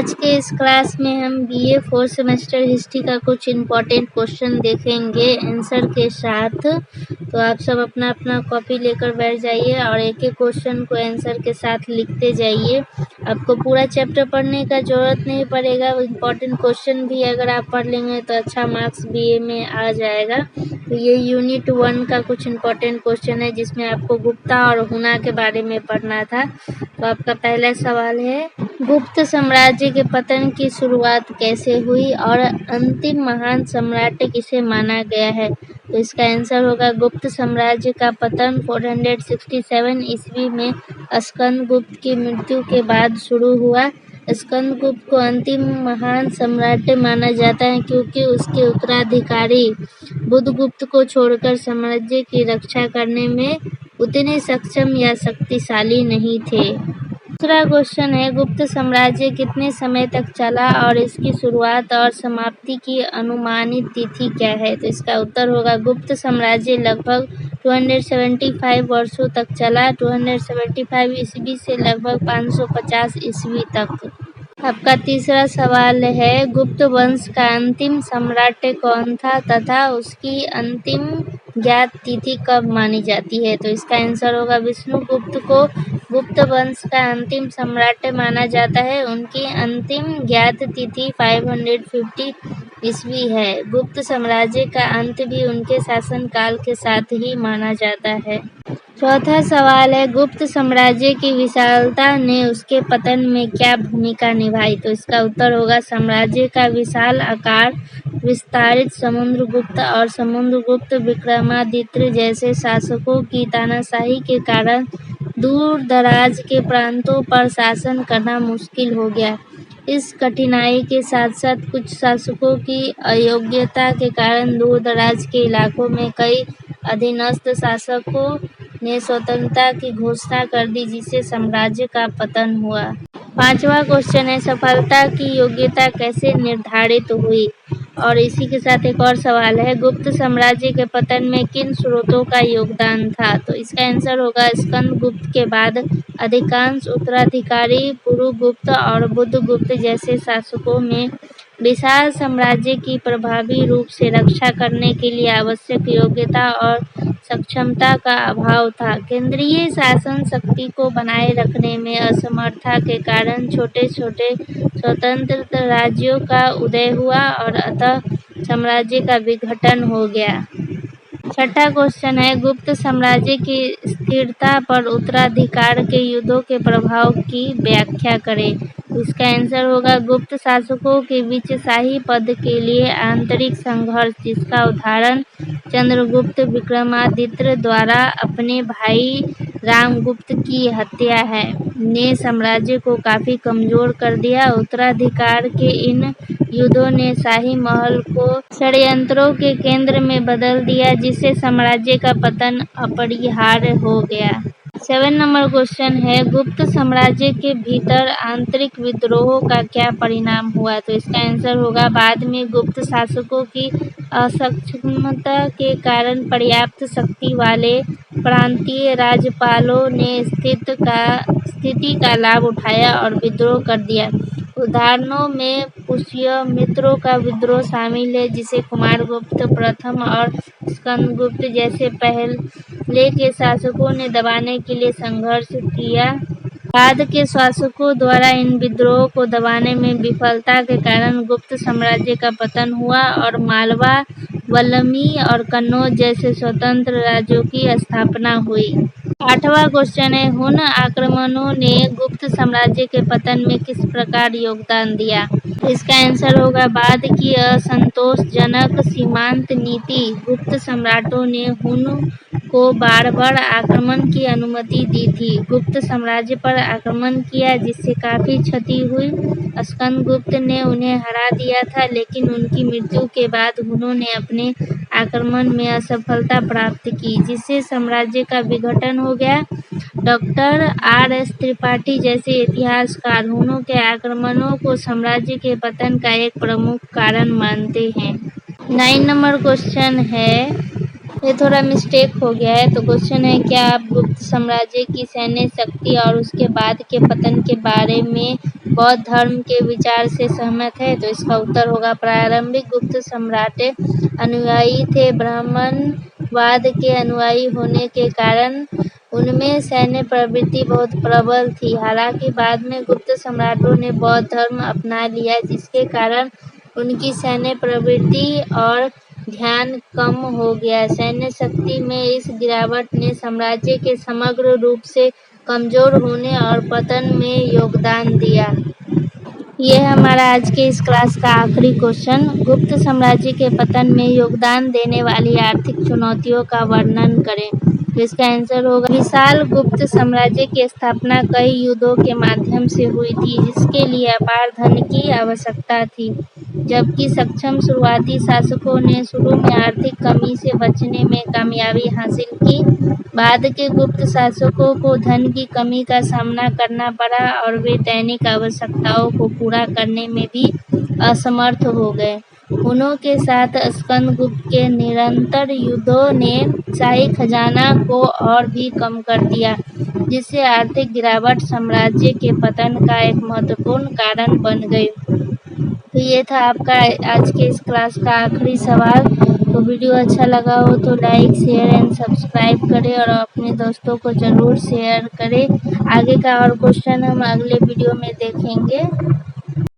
आज के इस क्लास में हम बीए 4 सेमेस्टर हिस्ट्री का कुछ इम्पोर्टेंट क्वेश्चन देखेंगे आंसर के साथ। तो आप सब अपना अपना कॉपी लेकर बैठ जाइए और एक एक क्वेश्चन को आंसर के साथ लिखते जाइए। आपको पूरा चैप्टर पढ़ने का ज़रूरत नहीं पड़ेगा, इम्पोर्टेंट क्वेश्चन भी अगर आप पढ़ लेंगे तो अच्छा मार्क्स बीए में आ जाएगा। तो ये यूनिट 1 का कुछ इम्पोर्टेंट क्वेश्चन है जिसमें आपको गुप्ता और हुना के बारे में पढ़ना था। तो आपका पहला सवाल है, गुप्त साम्राज्य के पतन की शुरुआत कैसे हुई और अंतिम महान सम्राट किसे माना गया है? तो इसका आंसर होगा गुप्त साम्राज्य का पतन 467 ईस्वी में स्कंदगुप्त की मृत्यु के बाद शुरू हुआ। स्कंदगुप्त को अंतिम महान सम्राट माना जाता है क्योंकि उसके उत्तराधिकारी बुधगुप्त को छोड़कर साम्राज्य की रक्षा करने में उतने सक्षम या शक्तिशाली नहीं थे। दूसरा क्वेश्चन है, गुप्त साम्राज्य कितने समय तक चला और इसकी शुरुआत और समाप्ति की अनुमानित तिथि क्या है? तो इसका उत्तर होगा गुप्त साम्राज्य लगभग 275 वर्षों तक चला, 275 ईस्वी से लगभग 550 ईस्वी तक। आपका तीसरा सवाल है, गुप्त वंश का अंतिम सम्राट कौन था तथा उसकी अंतिम ज्ञात तिथि कब मानी जाती है? तो इसका आंसर होगा विष्णुगुप्त को गुप्त वंश का अंतिम सम्राट माना जाता है। उनकी अंतिम ज्ञात तिथि 550 ईस्वी है। गुप्त साम्राज्य का अंत भी उनके शासनकाल के साथ ही माना जाता है। चौथा सवाल है, गुप्त साम्राज्य की विशालता ने उसके पतन में क्या भूमिका निभाई? तो इसका उत्तर होगा साम्राज्य का विशाल आकार, विस्तारित समुद्रगुप्त और समुद्रगुप्त विक्रमादित्य जैसे शासकों की तानाशाही के कारण दूर दराज के प्रांतों पर शासन करना मुश्किल हो गया। इस कठिनाई के साथ साथ कुछ शासकों की अयोग्यता के कारण दूर दराज के इलाकों में कई अधीनस्थ शासकों ने स्वतंत्रता की घोषणा कर दी जिससे साम्राज्य का पतन हुआ। पांचवा क्वेश्चन है, सफलता की योग्यता कैसे निर्धारित हुई? और इसी के साथ एक और सवाल है, गुप्त साम्राज्य के पतन में किन स्रोतों का योगदान था? तो इसका आंसर होगा स्कंदगुप्त के बाद अधिकांश उत्तराधिकारी पुरुगुप्त और बुधगुप्त जैसे शासकों में विशाल साम्राज्य की प्रभावी रूप से रक्षा करने के लिए आवश्यक योग्यता और सक्षमता का अभाव था। केंद्रीय शासन शक्ति को बनाए रखने में असमर्थता के कारण छोटे छोटे स्वतंत्र राज्यों का उदय हुआ और अतः साम्राज्य का विघटन हो गया। छठा क्वेश्चन है, गुप्त साम्राज्य की स्थिरता पर उत्तराधिकार के युद्धों के प्रभाव की व्याख्या करें। इसका आंसर होगा गुप्त शासकों के बीच शाही पद के लिए आंतरिक संघर्ष, जिसका उदाहरण चंद्रगुप्त विक्रमादित्य द्वारा अपने भाई रामगुप्त की हत्या है, ने साम्राज्य को काफी कमजोर कर दिया। उत्तराधिकार के इन युद्धों ने शाही महल को षड्यंत्रों के केंद्र में बदल दिया जिससे साम्राज्य का पतन अपरिहार्य हो गया। 7 नंबर क्वेश्चन है, गुप्त साम्राज्य के भीतर आंतरिक विद्रोहों का क्या परिणाम हुआ? तो इसका आंसर होगा बाद में गुप्त शासकों की असक्षमता के कारण पर्याप्त शक्ति वाले प्रांतीय राज्यपालों ने स्थिति का लाभ उठाया और विद्रोह कर दिया। उदाहरणों में पुष्यमित्रों का विद्रोह शामिल है जिसे कुमारगुप्त प्रथम और स्कंदगुप्त जैसे पहले के शासकों ने दबाने के लिए संघर्ष किया। बाद के शासकों द्वारा इन विद्रोहों को दबाने में विफलता के कारण गुप्त साम्राज्य का पतन हुआ और मालवा, वल्लमी और कन्नौज जैसे स्वतंत्र राज्यों की स्थापना हुई। 8वां क्वेश्चन है, हुन आक्रमणों ने गुप्त साम्राज्य के पतन में किस प्रकार योगदान दिया? इसका आंसर होगा बाद की असंतोषजनक सीमांत नीति। गुप्त सम्राटों ने हुन को बार बार आक्रमण की अनुमति दी थी। गुप्त साम्राज्य पर आक्रमण किया जिससे काफी क्षति हुई। स्कंदगुप्त ने उन्हें हरा दिया था लेकिन उनकी मृत्यु के बाद हुनों ने अपने आक्रमण में असफलता प्राप्त की जिससे साम्राज्य का विघटन हो गया। Doctor R.S. त्रिपाठी जैसे इतिहासकार हुनों के आक्रमणों को साम्राज्य के पतन का एक प्रमुख कारण मानते हैं। 9 नंबर क्वेश्चन है, ये थोड़ा मिस्टेक हो गया है। तो क्वेश्चन है, क्या आप गुप्त साम्राज्य की सैन्य शक्ति और उसके बाद के पतन के बारे में बौद्ध धर्म के विचार से सहमत है? तो इसका उत्तर होगा प्रारंभिक गुप्त सम्राट अनुयायी थे। ब्राह्मणवाद के अनुयायी होने के कारण उनमें सैन्य प्रवृत्ति बहुत प्रबल थी। हालांकि बाद में गुप्त सम्राटों ने बौद्ध धर्म अपना लिया, जिसके कारण उनकी सैन्य प्रवृत्ति और ध्यान कम हो गया। सैन्य शक्ति में इस गिरावट ने साम्राज्य के समग्र रूप से कमजोर होने और पतन में योगदान दिया। ये है हमारा आज के इस क्लास का आखिरी क्वेश्चन। गुप्त साम्राज्य के पतन में योगदान देने वाली आर्थिक चुनौतियों का वर्णन करें। तो इसका आंसर होगा विशाल गुप्त साम्राज्य की स्थापना कई युद्धों के माध्यम से हुई थी, जिसके लिए अपार धन की आवश्यकता थी। जबकि सक्षम शुरुआती शासकों ने शुरू में आर्थिक कमी से बचने में कामयाबी हासिल की, बाद के गुप्त शासकों को धन की कमी का सामना करना पड़ा और वे दैनिक आवश्यकताओं को पूरा करने में भी असमर्थ हो गए। हुनों के साथ स्कंदगुप्त के निरंतर युद्धों ने शाही खजाना को और भी कम कर दिया, जिससे आर्थिक गिरावट साम्राज्य के पतन का एक महत्वपूर्ण कारण बन गई। तो ये था आपका आज के इस क्लास का आखिरी सवाल। तो वीडियो अच्छा लगा हो तो लाइक, शेयर एंड सब्सक्राइब करें और अपने दोस्तों को ज़रूर शेयर करें। आगे का और क्वेश्चन हम अगले वीडियो में देखेंगे।